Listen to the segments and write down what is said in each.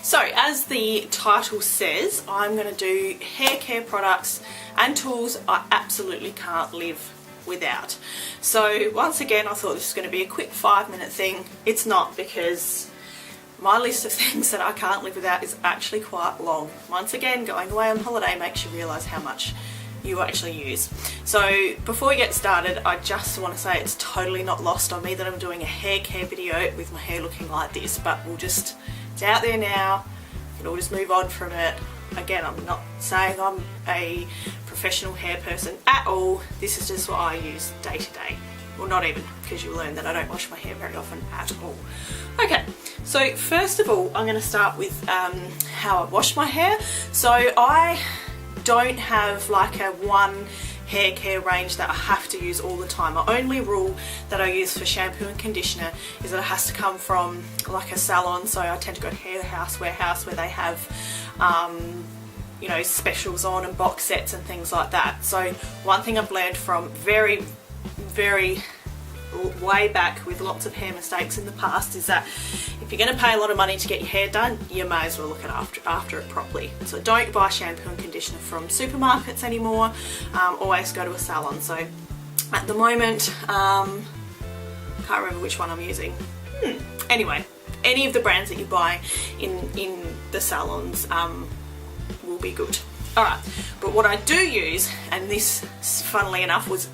So as the title says, I'm going to do hair care products and tools I absolutely can't live without. So once again, I thought this was going to be a quick 5-minute thing. It's not, because my list of things that I can't live without is actually quite long. Once again, going away on holiday makes you realise how much you actually use. So before we get started, I just want to say it's totally not lost on me that I'm doing a hair care video with my hair looking like this, but it's out there now, we'll just move on from it. Again, I'm not saying I'm a professional hair person at all. This is just what I use day to day. Well, not even, because you'll learn that I don't wash my hair very often at all. Okay, so first of all, I'm going to start with how I wash my hair. So I don't have like a one hair care range that I have to use all the time. My only rule that I use for shampoo and conditioner is that it has to come from like a salon. So I tend to go to Hair House, Warehouse, where they have you know, specials on and box sets and things like that. So one thing I've learned from very way back with lots of hair mistakes in the past is that if you're going to pay a lot of money to get your hair done, you may as well look after it properly. So don't buy shampoo and conditioner from supermarkets anymore. Always go to a salon. So at the moment, can't remember which one I'm using. Anyway, any of the brands that you buy in the salons will be good. Alright, but what I do use, and this funnily enough was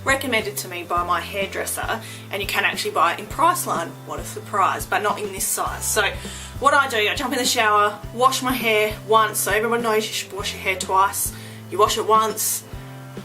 recommended to me by my hairdresser, and you can actually buy it in Priceline, what a surprise, but not in this size. So what I do, I jump in the shower, wash my hair once, so everyone knows you should wash your hair twice. You wash it once,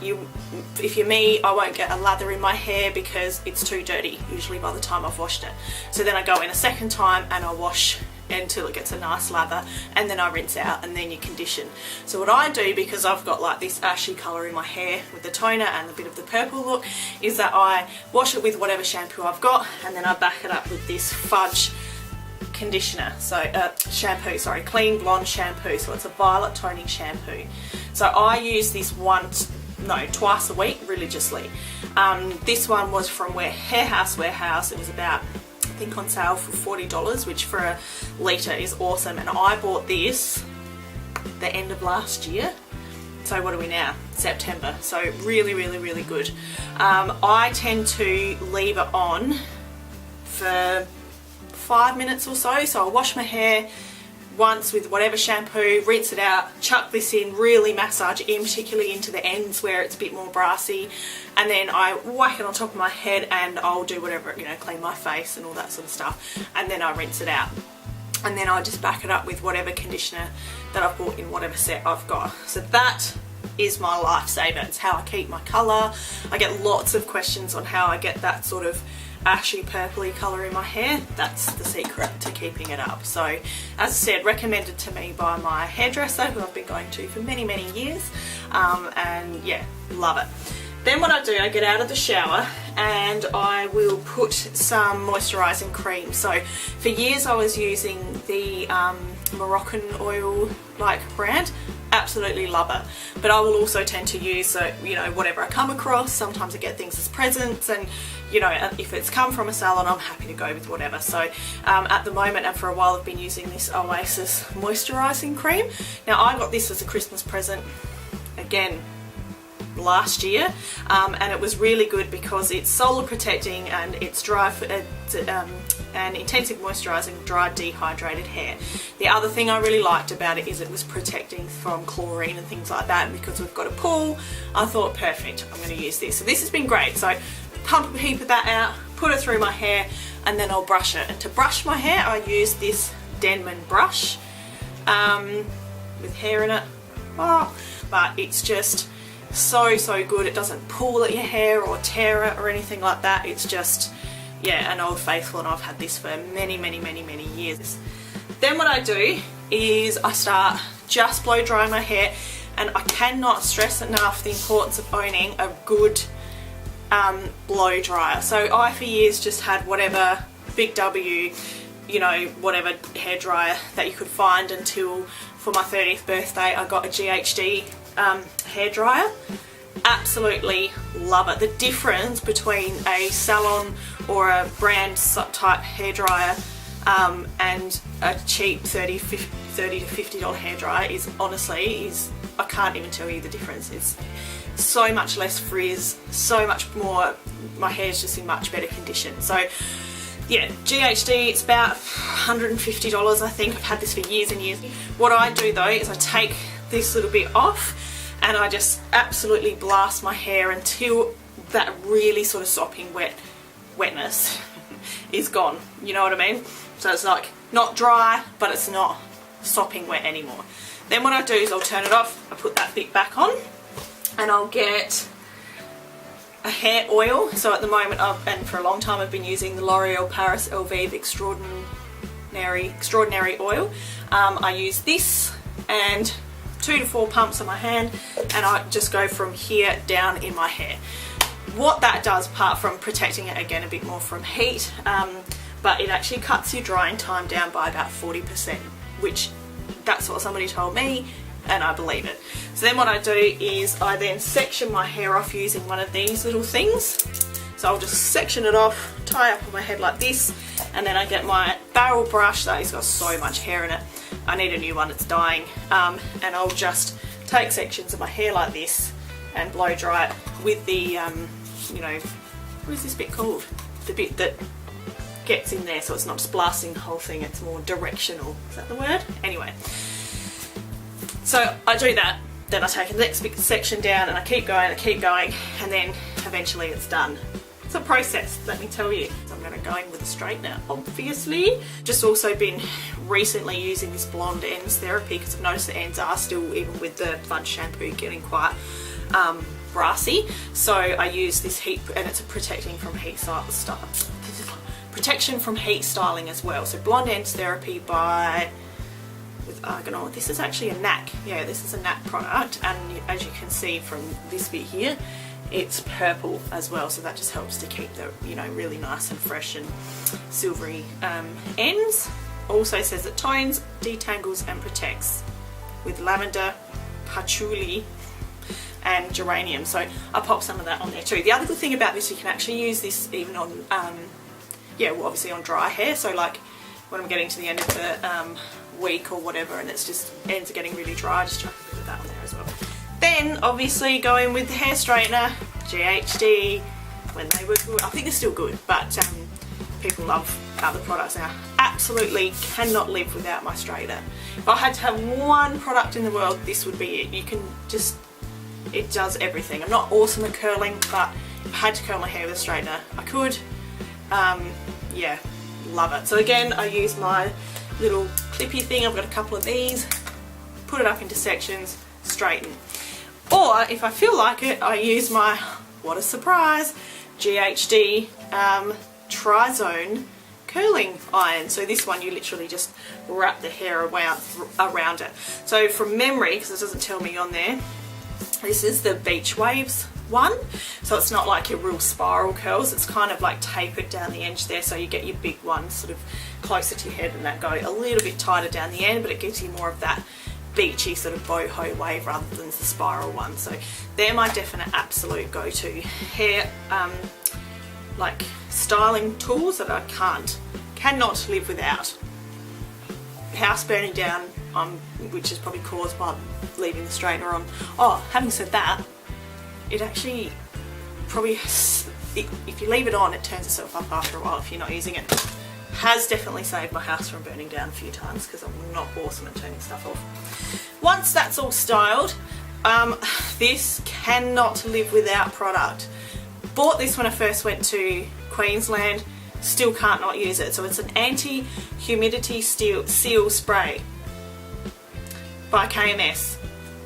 if you're me, I won't get a lather in my hair because it's too dirty usually by the time I've washed it. So then I go in a second time and I wash until it gets a nice lather, and then I rinse out, and then you condition. So what I do, because I've got like this ashy colour in my hair with the toner and a bit of the purple look, is that I wash it with whatever shampoo I've got, and then I back it up with this Fudge conditioner, so shampoo, sorry, clean blonde shampoo. So it's a violet toning shampoo. So I use this twice a week religiously. This one was from Hair House Warehouse. It was about, I think, on sale for $40, which for a litre is awesome. And I bought this the end of last year. So what are we now? September. So really good. I tend to leave it on for 5 minutes or so. So I'll wash my hair once with whatever shampoo, rinse it out, chuck this in, really massage it in, particularly into the ends where it's a bit more brassy, and then I whack it on top of my head, and I'll do whatever, you know, clean my face and all that sort of stuff, and then I rinse it out. And then I just back it up with whatever conditioner that I've bought in whatever set I've got. So that is my lifesaver. It's how I keep my colour. I get lots of questions on how I get that sort of ashy purpley colour in my hair. That's the secret to keeping it up. So as I said, recommended to me by my hairdresser, who I've been going to for many years, and yeah, love it. Then what I do, I get out of the shower and I will put some moisturising cream. So for years I was using the Moroccan oil like brand. Absolutely love it. But I will also tend to use, you know, whatever I come across. Sometimes I get things as presents, and you know, if it's come from a salon, I'm happy to go with whatever. So at the moment, and for a while, I've been using this Oasis moisturising cream. Now I got this as a Christmas present, again, last year, and it was really good because it's solar protecting and it's dry and intensive moisturising dry dehydrated hair. The other thing I really liked about it is it was protecting from chlorine and things like that, and because we've got a pool, I thought perfect, I'm going to use this. So this has been great. So pump a heap of that out, put it through my hair, and then I'll brush it. And to brush my hair, I use this Denman brush with hair in it. But it's just so good. It doesn't pull at your hair or tear it or anything like that. It's just, yeah, an old faithful, and I've had this for many years. Then what I do is I start just blow drying my hair, and I cannot stress enough the importance of owning a good blow dryer. So I for years just had whatever Big W, you know, whatever hair dryer that you could find, until for my 30th birthday I got a GHD hair dryer. Absolutely love it. The difference between a salon or a brand type hair dryer and a cheap $30 to $50 hairdryer is honestly, I can't even tell you the difference. It's so much less frizz, so much more, my hair's just in much better condition. So yeah, GHD, it's about $150 I think. I've had this for years and years. What I do though is I take this little bit off and I just absolutely blast my hair until that really sort of sopping wetness is gone. You know what I mean? So it's like not dry, but it's not sopping wet anymore. Then what I do is I'll turn it off, I put that bit back on, and I'll get a hair oil. So at the moment, and for a long time, I've been using the L'Oreal Paris Elvive Extraordinary Oil. I use this and 2 to 4 pumps on my hand, and I just go from here down in my hair. What that does, apart from protecting it again a bit more from heat, but it actually cuts your drying time down by about 40%, which that's what somebody told me, and I believe it. So then what I do is I then section my hair off using one of these little things. So I'll just section it off, tie up on my head like this, and then I get my barrel brush that has got so much hair in it. I need a new one, it's dying. And I'll just take sections of my hair like this and blow dry it with the, you know, what is this bit called? The bit that gets in there, so it's not just blasting the whole thing, it's more directional. Is that the word? Anyway. So I do that, then I take the next big section down and I keep going, and then eventually it's done. It's a process, let me tell you. So I'm going to go in with a straightener, obviously. Just also been recently using this blonde ends therapy because I've noticed the ends are still, even with the Fudge shampoo, getting quite brassy. So I use this heat, and it's a protection from heat styling as well. So blonde ends therapy by with Argonaut. This is actually a NAC. Yeah, this is a NAC product, and as you can see from this bit here, it's purple as well, so that just helps to keep the, you know, really nice and fresh and silvery ends. Also says it tones, detangles and protects with lavender, patchouli and geranium, so I pop some of that on there too. The other good thing about this, you can actually use this even on yeah, well, obviously on dry hair, so like when I'm getting to the end of the week or whatever and it's just ends are getting really dry, just chuck a bit of that on there as well. Then obviously going with the hair straightener, GHD, when they were good. I think they're still good, but people love other products now. Absolutely cannot live without my straightener. If I had to have one product in the world, this would be it. You can just, it does everything. I'm not awesome at curling, but if I had to curl my hair with a straightener, I could. Yeah, love it. So again, I use my little clippy thing. I've got a couple of these, put it up into sections, straighten. Or if I feel like it, I use my, what a surprise, GHD Tri-Zone curling iron. So this one, you literally just wrap the hair around it. So from memory, because it doesn't tell me on there, this is the Beach Waves one. So it's not like your real spiral curls, it's kind of like tapered down the edge there, so you get your big ones sort of closer to your head and that go a little bit tighter down the end, but it gives you more of that beachy sort of boho wave rather than the spiral one. So they're my definite absolute go-to hair like styling tools that I cannot live without. House burning down, which is probably caused by leaving the straightener on. Oh, having said that, it actually probably, if you leave it on, it turns itself up after a while if you're not using it. Has definitely saved my house from burning down a few times because I'm not awesome at turning stuff off. Once that's all styled, this cannot live without product. Bought this when I first went to Queensland, still can't not use it. So it's an anti-humidity seal spray by KMS.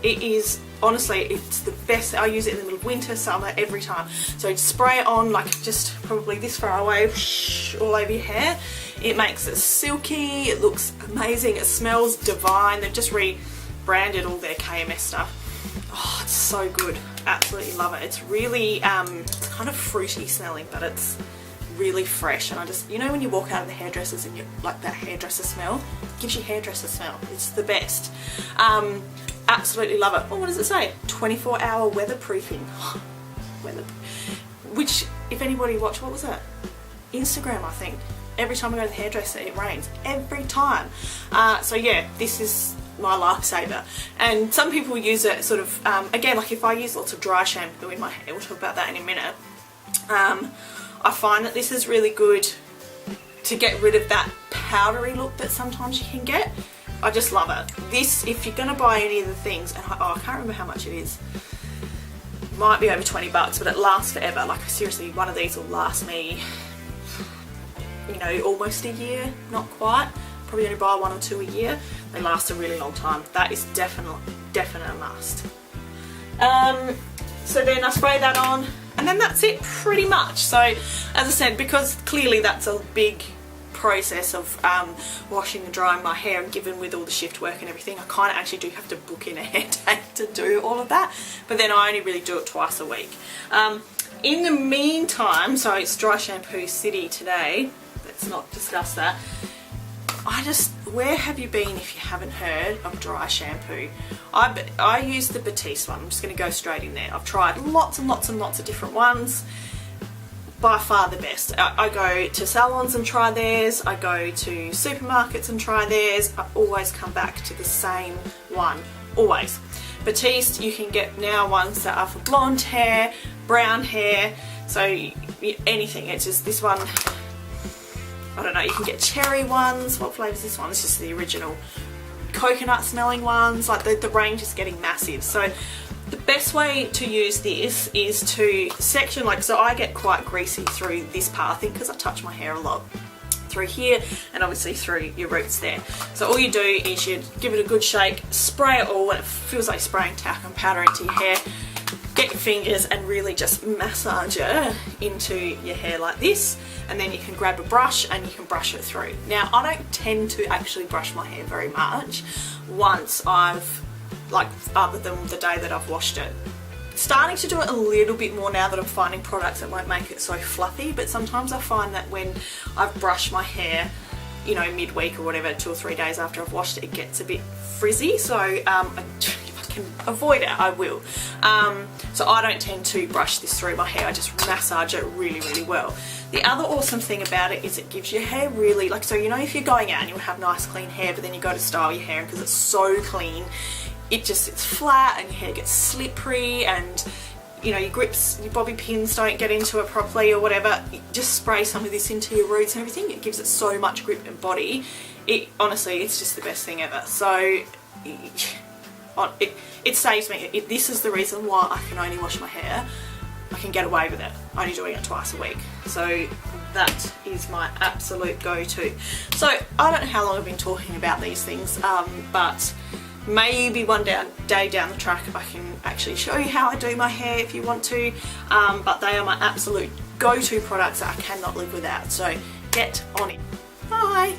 It is, honestly, it's the best. I use it in the middle of winter, summer, every time. So spray it on like just probably this far away, all over your hair. It makes it silky, it looks amazing, it smells divine. They've just rebranded all their KMS stuff. Oh, it's so good. Absolutely love it. It's really, it's kind of fruity smelling, but it's really fresh. And I just, you know when you walk out of the hairdressers and you like that hairdresser smell? It gives you hairdresser smell. It's the best. Absolutely love it. Oh, what does it say? 24-hour weatherproofing. Which, if anybody watched, what was that? Instagram, I think. every time I go to the hairdresser it rains, every time. So yeah, this is my lifesaver. And some people use it sort of, again, like if I use lots of dry shampoo in my hair, we'll talk about that in a minute, I find that this is really good to get rid of that powdery look that sometimes you can get. I just love it. This, if you're going to buy any of the things, and I can't remember how much it is, it might be over 20 bucks, but it lasts forever. Like seriously, one of these will last me, you know, almost a year, not quite. Probably only buy 1 or 2 a year. They last a really long time. That is definite a must. So then I spray that on, and then that's it pretty much. So as I said, because clearly that's a big process of washing and drying my hair, and given with all the shift work and everything, I kind of actually do have to book in a hair day to do all of that, but then I only really do it twice a week. In the meantime, so it's Dry Shampoo City today, let's not discuss that. Where have you been if you haven't heard of dry shampoo? I use the Batiste one. I'm just going to go straight in there. I've tried lots and lots and lots of different ones. By far the best. I go to salons and try theirs. I go to supermarkets and try theirs. I always come back to the same one. Always. Batiste, you can get now ones that are for blonde hair, brown hair, so anything. It's just this one. I don't know, you can get cherry ones. What flavour is this one? It's just the original. Coconut smelling ones. Like the range is getting massive. So the best way to use this is to section, like, so I get quite greasy through this part, I think because I touch my hair a lot. Through here and obviously through your roots there. So all you do is you give it a good shake, spray it all, and it feels like spraying talcum powder into your hair. Get your fingers and really just massage it into your hair like this, and then you can grab a brush and you can brush it through. Now I don't tend to actually brush my hair very much once I've, like, other than the day that I've washed it. Starting to do it a little bit more now that I'm finding products that won't make it so fluffy, but sometimes I find that when I've brushed my hair, you know, midweek or whatever, 2 or 3 days after I've washed it, it gets a bit frizzy. So if I can avoid it, I will. So I don't tend to brush this through my hair. I just massage it really, really well. The other awesome thing about it is it gives your hair really, like, so you know, if you're going out and you have nice clean hair, but then you go to style your hair, and because it's so clean, it's flat and your hair gets slippery, and you know, your grips, your bobby pins don't get into it properly or whatever. You just spray some of this into your roots and everything. It gives it so much grip and body. Honestly, it's just the best thing ever. So it saves me. This is the reason why I can only wash my hair. I can get away with it, only doing it twice a week. So that is my absolute go-to. So I don't know how long I've been talking about these things, but maybe one day down the track I can actually show you how I do my hair if you want to, but they are my absolute go-to products that I cannot live without, so get on it. Bye!